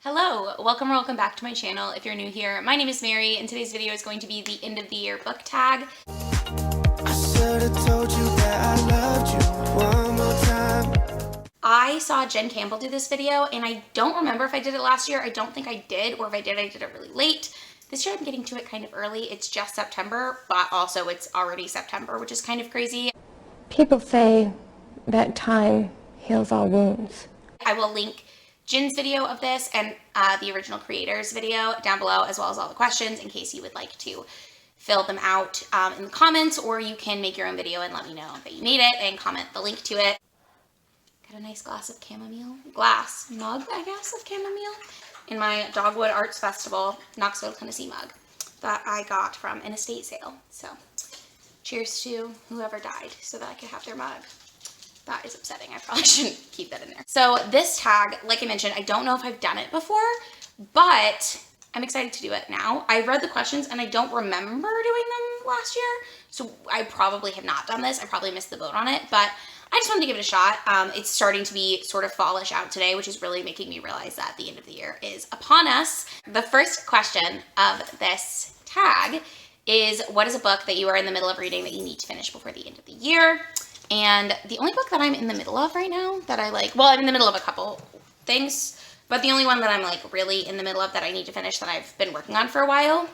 Hello, welcome back to my channel. If you're new here, my name is Mary, and today's video is going to be the end of the year book tag. I should've told you that I loved you one more time. I saw Jen Campbell do this video, and I don't remember if I did it last year. I don't think I did, or if I did it really late. This year I'm getting to it kind of early. It's just September, but also it's already September, which is kind of crazy. People say that time heals all wounds. I will link Jin's video of this and the original creators video down below, as well as all the questions in case you would like to fill them out in the comments, or you can make your own video and let me know that you made it and comment the link to it. Got a nice glass of chamomile, mug, I guess, of chamomile in my Dogwood Arts Festival Knoxville, Tennessee mug that I got from an estate sale. So cheers to whoever died so that I could have their mug. That is upsetting. I probably shouldn't keep that in there. So this tag, like I mentioned, I don't know if I've done it before, but I'm excited to do it now. I read the questions and I don't remember doing them last year, so I probably have not done this. I probably missed the boat on it, but I just wanted to give it a shot. It's starting to be sort of fallish out today, which is really making me realize that the end of the year is upon us. The first question of this tag is, what is a book that you are in the middle of reading that you need to finish before the end of the year? And the only book that I'm in the middle of right now that I like, well, I'm in the middle of a couple things, but the only one that I'm like really in the middle of that I need to finish that I've been working on for a while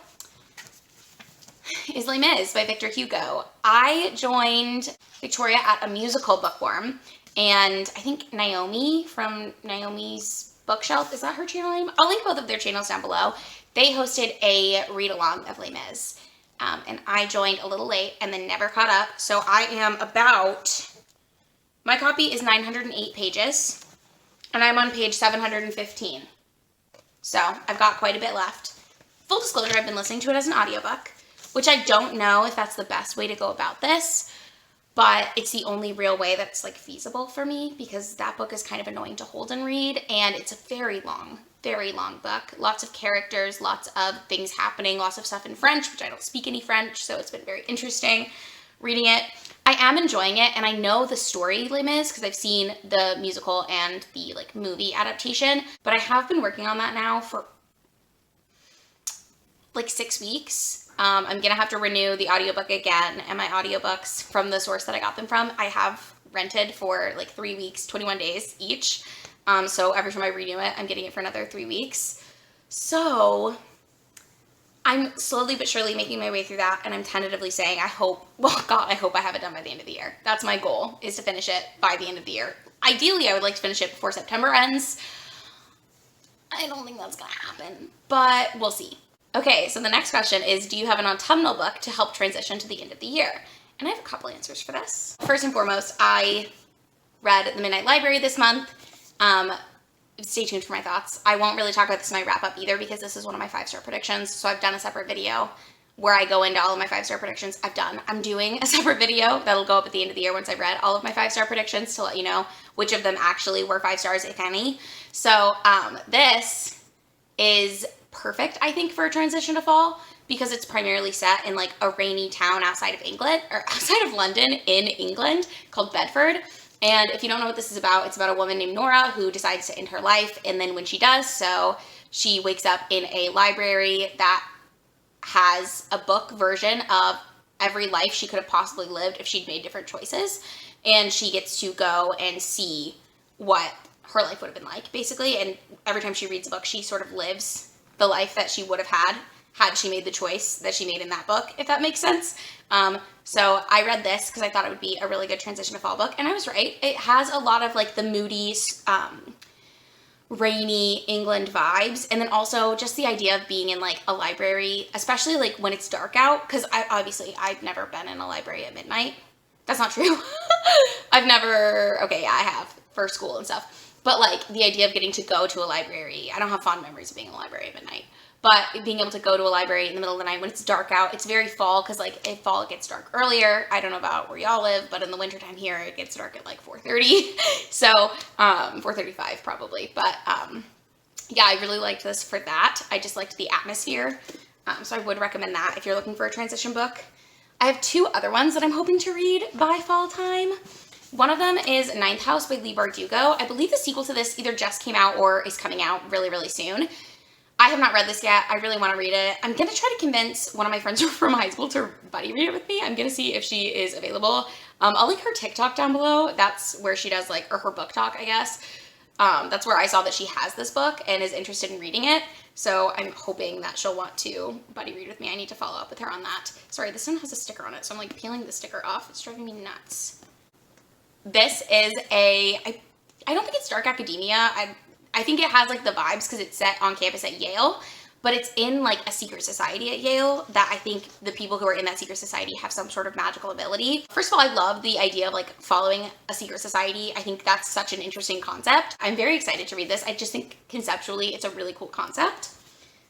is Les Mis by Victor Hugo. I joined Victoria at a musical bookworm, and I think Naomi from Naomi's Bookshelf, is that her channel name? I'll link both of their channels down below. They hosted a read-along of Les Mis. And I joined a little late and then never caught up. So I am my copy is 908 pages and I'm on page 715. So I've got quite a bit left. Full disclosure, I've been listening to it as an audiobook, which I don't know if that's the best way to go about this, but it's the only real way that's like feasible for me, because that book is kind of annoying to hold and read, and it's a very long book. Lots of characters, lots of things happening, lots of stuff in French, which I don't speak any French, so it's been very interesting reading it. I am enjoying it, and I know the story Les Mis because I've seen the musical and the like movie adaptation, but I have been working on that now for like 6 weeks. I'm gonna have to renew the audiobook again, and my audiobooks from the source that I got them from, I have rented for like 3 weeks, 21 days each. So every time I renew it, I'm getting it for another 3 weeks. So I'm slowly but surely making my way through that, and I'm tentatively saying I hope I have it done by the end of the year. That's my goal, is to finish it by the end of the year. Ideally, I would like to finish it before September ends. I don't think that's gonna happen, but we'll see. Okay, so the next question is, do you have an autumnal book to help transition to the end of the year? And I have a couple answers for this. First and foremost, I read The Midnight Library this month. Stay tuned for my thoughts. I won't really talk about this in my wrap up either, because this is one of my 5-star predictions. So I've done a separate video where I go into all of my 5-star predictions. I'm doing a separate video that'll go up at the end of the year once I've read all of my 5-star predictions to let you know which of them actually were 5 stars, if any. So this is perfect, I think, for a transition to fall, because it's primarily set in like a rainy town outside of England, or outside of London in England, called Bedford. And if you don't know what this is about, it's about a woman named Nora who decides to end her life, and then when she does so, she wakes up in a library that has a book version of every life she could have possibly lived if she'd made different choices, and she gets to go and see what her life would have been like, basically, and every time she reads a book, she sort of lives the life that she would have had she made the choice that she made in that book, if that makes sense. So I read this because I thought it would be a really good transition to fall book, and I was right. It has a lot of like the moody, rainy England vibes, and then also just the idea of being in like a library, especially like when it's dark out, because I've never been in a library at midnight. That's not true. I have for school and stuff, but like the idea of getting to go to a library, I don't have fond memories of being in a library at midnight. But being able to go to a library in the middle of the night when it's dark out, it's very fall, because like in fall it gets dark earlier. I don't know about where y'all live, but in the wintertime here it gets dark at like 4:30. So 4:35 probably. But yeah, I really liked this for that. I just liked the atmosphere. So I would recommend that if you're looking for a transition book. I have 2 other ones that I'm hoping to read by fall time. One of them is Ninth House by Leigh Bardugo. I believe the sequel to this either just came out or is coming out really, really soon. I have not read this yet. I really want to read it. I'm going to try to convince one of my friends from high school to buddy read it with me. I'm going to see if she is available. I'll link her TikTok down below. That's where she does or her book talk, I guess. That's where I saw that she has this book and is interested in reading it. So I'm hoping that she'll want to buddy read with me. I need to follow up with her on that. Sorry, this one has a sticker on it, so I'm peeling the sticker off. It's driving me nuts. This is I don't think it's dark academia. I think it has the vibes because it's set on campus at Yale, but it's in a secret society at Yale that I think the people who are in that secret society have some sort of magical ability. First of all, I love the idea of following a secret society. I think that's such an interesting concept. I'm very excited to read this. I just think conceptually it's a really cool concept.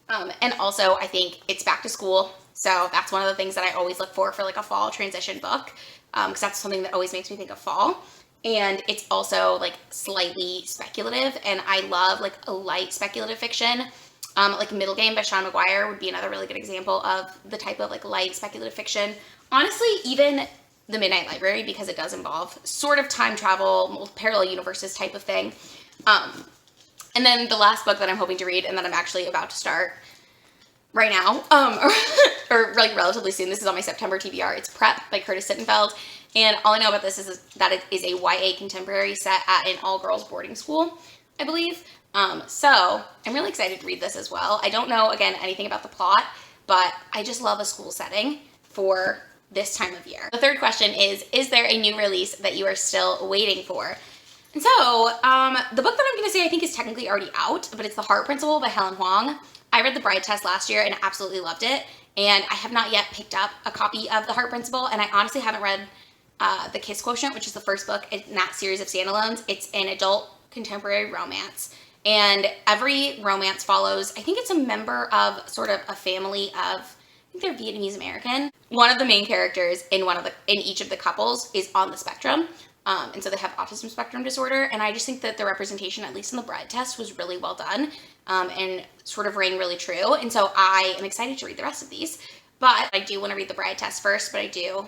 And also I think it's back to school. So that's one of the things that I always look for a fall transition book. Because that's something that always makes me think of fall. And it's also slightly speculative, and I love a light speculative fiction. Middle Game by Sean McGuire would be another really good example of the type of light speculative fiction. Honestly, even The Midnight Library, because it does involve sort of time travel, parallel universes type of thing. And then the last book that I'm hoping to read and that I'm actually about to start right now, or relatively soon. This is on my September TBR. It's Prep by Curtis Sittenfeld. And all I know about this is that it is a YA contemporary set at an all-girls boarding school, I believe. So I'm really excited to read this as well. I don't know, again, anything about the plot, but I just love a school setting for this time of year. The third question is there a new release that you are still waiting for? And so, the book that I'm going to say I think is technically already out, but it's The Heart Principle by Helen Huang. I read The Bride Test last year and absolutely loved it, and I have not yet picked up a copy of The Heart Principle, and I honestly haven't read The Kiss Quotient, which is the first book in that series of standalones. It's an adult contemporary romance, and every romance follows, I think it's a member of sort of a family of, I think they're Vietnamese American. One of the main characters in each of the couples is on the spectrum. And so they have autism spectrum disorder, and I just think that the representation, at least in The Bride Test, was really well done, and sort of rang really true. And so I am excited to read the rest of these. But I do want to read The Bride Test first, but I do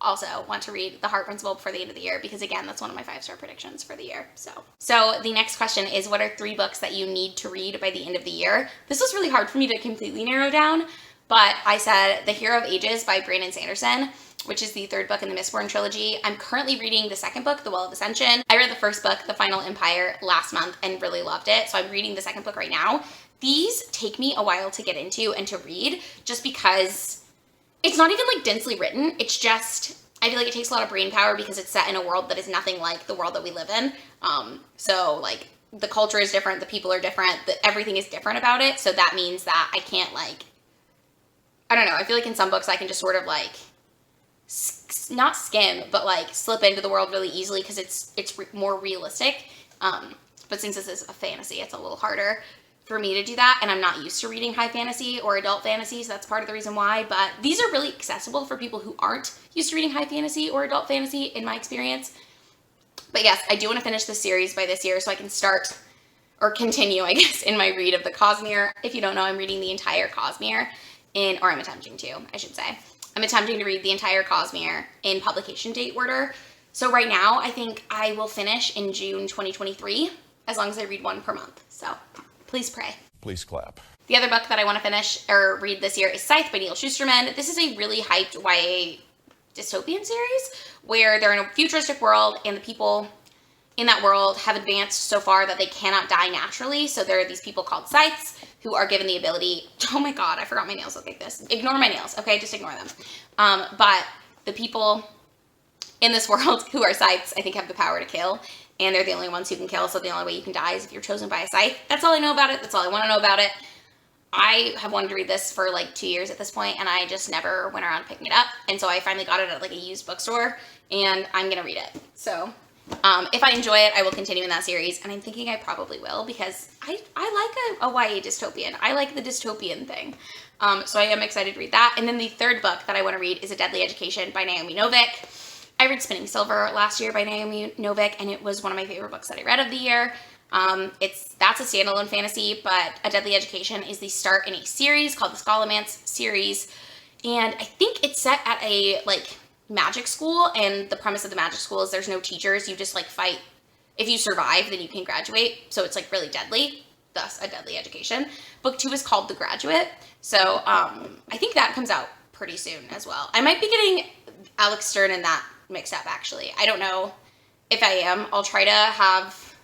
also want to read The Heart Principle before the end of the year, because again, that's one of my 5-star predictions for the year. So the next question is, what are 3 books that you need to read by the end of the year? This was really hard for me to completely narrow down, but I said The Hero of Ages by Brandon Sanderson, which is the 3rd book in the Mistborn trilogy. I'm currently reading the 2nd book, The Well of Ascension. I read the 1st book, The Final Empire, last month and really loved it, so I'm reading the 2nd book right now. These take me a while to get into and to read, just because it's not even densely written. It's just, I feel like it takes a lot of brain power because it's set in a world that is nothing like the world that we live in. So the culture is different, the people are different, everything is different about it. So that means that I can't I don't know, I feel like in some books I can just sort of not skim, but slip into the world really easily because it's more realistic. But since this is a fantasy, it's a little harder for me to do that, and I'm not used to reading high fantasy or adult fantasy, so that's part of the reason why. But these are really accessible for people who aren't used to reading high fantasy or adult fantasy, in my experience. But yes, I do want to finish this series by this year so I can start, or continue, I guess, in my read of the Cosmere. If you don't know, I'm reading the entire Cosmere or I'm attempting to, I should say. I'm attempting to read the entire Cosmere in publication date order. So right now, I think I will finish in June 2023, as long as I read one per month. So please pray. Please clap. The other book that I want to finish or read this year is Scythe by Neil Schusterman. This is a really hyped YA dystopian series where they're in a futuristic world and the people in that world have advanced so far that they cannot die naturally. So there are these people called Scythes who are given the ability, oh my god, I forgot my nails look like this. Ignore my nails, okay? Just ignore them. But the people in this world who are Scythes, I think, have the power to kill. And they're the only ones who can kill, so the only way you can die is if you're chosen by a Scythe. That's all I know about it. That's all I want to know about it. I have wanted to read this for 2 years at this point, and I just never went around picking it up. And so I finally got it at a used bookstore, and I'm going to read it. So if I enjoy it, I will continue in that series, and I'm thinking I probably will because I like a YA dystopian. I like the dystopian thing. So I am excited to read that. And then the 3rd book that I want to read is A Deadly Education by Naomi Novik. I read Spinning Silver last year by Naomi Novik, and it was one of my favorite books that I read of the year. That's a standalone fantasy, but A Deadly Education is the start in a series called the Scholomance series, and I think it's set at a magic school, and the premise of the magic school is there's no teachers. You just like fight. If you survive, then you can graduate. So it's like really deadly, thus a deadly education. Book 2 is called The Graduate. So I think that comes out pretty soon as well. I might be getting Alex Stern and that mixed up, actually. I don't know if I am. I'll try to have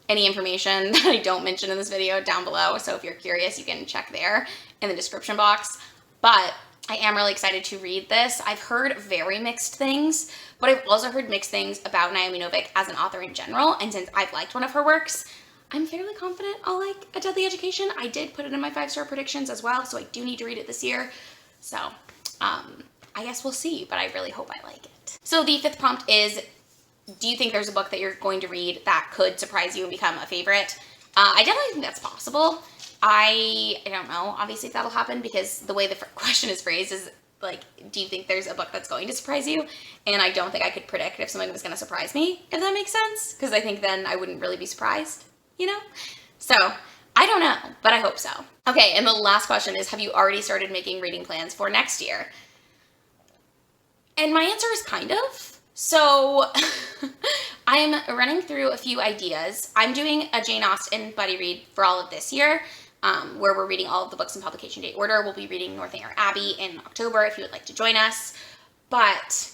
any information that I don't mention in this video down below. So if you're curious, you can check there in the description box. But I am really excited to read this. I've heard very mixed things, but I've also heard mixed things about Naomi Novik as an author in general. And since I've liked one of her works, I'm fairly confident I'll like A Deadly Education. I did put it in my 5-star predictions as well, so I do need to read it this year. So I guess we'll see, but I really hope I like it. So the 5th prompt is, do you think there's a book that you're going to read that could surprise you and become a favorite? I definitely think that's possible. I don't know, obviously, if that'll happen, because the way the question is phrased is like, do you think there's a book that's going to surprise you? And I don't think I could predict if something was going to surprise me, if that makes sense, because I think then I wouldn't really be surprised, you know? So I don't know, but I hope so. Okay, and the last question is, have you already started making reading plans for next year? And my answer is kind of. So I'm running through a few ideas. I'm doing a Jane Austen buddy read for all of this year, where we're reading all of the books in publication date order. We'll be reading Northanger Abbey in October if you would like to join us. But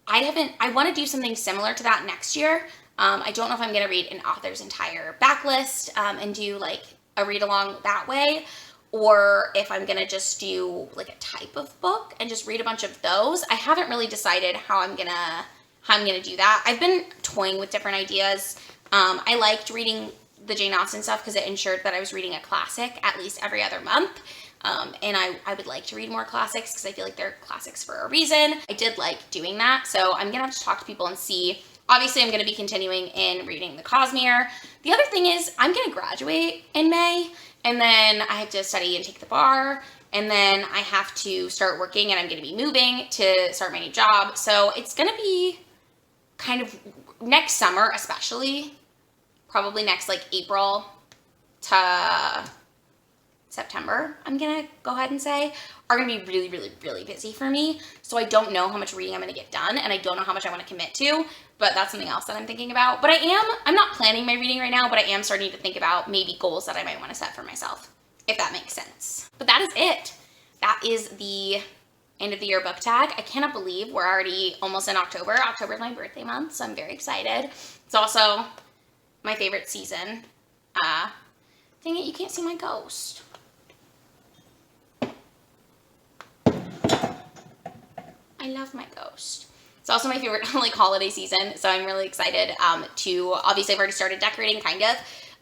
I want to do something similar to that next year. I don't know if I'm going to read an author's entire backlist and do like a read along that way, or if I'm going to just do like a type of book and just read a bunch of those. I haven't really decided how I'm going to do that. I've been toying with different ideas. I liked reading the Jane Austen stuff because it ensured that I was reading a classic at least every other month. And I would like to read more classics because I feel like they're classics for a reason. I did like doing that. So I'm going to have to talk to people and see. Obviously, I'm going to be continuing in reading the Cosmere. The other thing is I'm going to graduate in May, and then I have to study and take the bar, and then I have to start working, and I'm going to be moving to start my new job. So it's going to be kind of next summer, especially, probably next like April to September, I'm going to go ahead and say, are going to be really, really, really busy for me. So I don't know how much reading I'm going to get done, and I don't know how much I want to commit to, but that's something else that I'm thinking about. But I'm not planning my reading right now, but I am starting to think about maybe goals that I might want to set for myself, if that makes sense. But that is it. That is the end of the year book tag. I cannot believe we're already almost in October. October is my birthday month, so I'm very excited. It's also my favorite season. Dang it, you can't see my ghost. I love my ghost. It's also my favorite like holiday season, so I'm really excited to, obviously I've already started decorating kind of,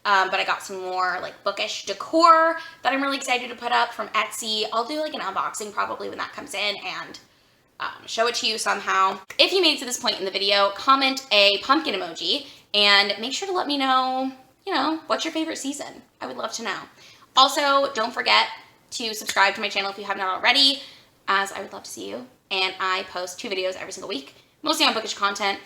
but I got some more like bookish decor that I'm really excited to put up from Etsy. I'll do like an unboxing probably when that comes in and show it to you somehow. If you made it to this point in the video, comment a pumpkin emoji and make sure to let me know, you know, what's your favorite season? I would love to know. Also, don't forget to subscribe to my channel if you have not already, as I would love to see you. And I post 2 videos every single week, mostly on bookish content.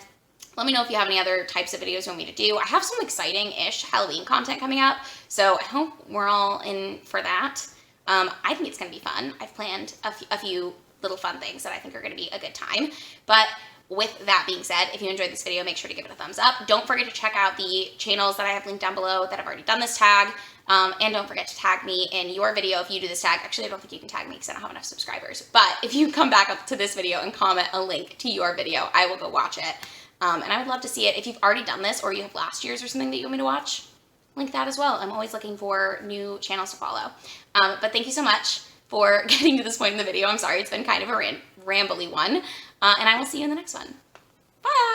Let me know if you have any other types of videos you want me to do. I have some exciting-ish Halloween content coming up, so I hope we're all in for that. I think it's going to be fun. I've planned a few little fun things that I think are going to be a good time. But with that being said, if you enjoyed this video, make sure to give it a thumbs up. Don't forget to check out the channels that I have linked down below that have already done this tag. And don't forget to tag me in your video if you do this tag. Actually, I don't think you can tag me because I don't have enough subscribers. But if you come back up to this video and comment a link to your video, I will go watch it. And I would love to see it. If you've already done this or you have last year's or something that you want me to watch, link that as well. I'm always looking for new channels to follow. But thank you so much for getting to this point in the video. I'm sorry, it's been kind of a rambly one. And I will see you in the next one. Bye!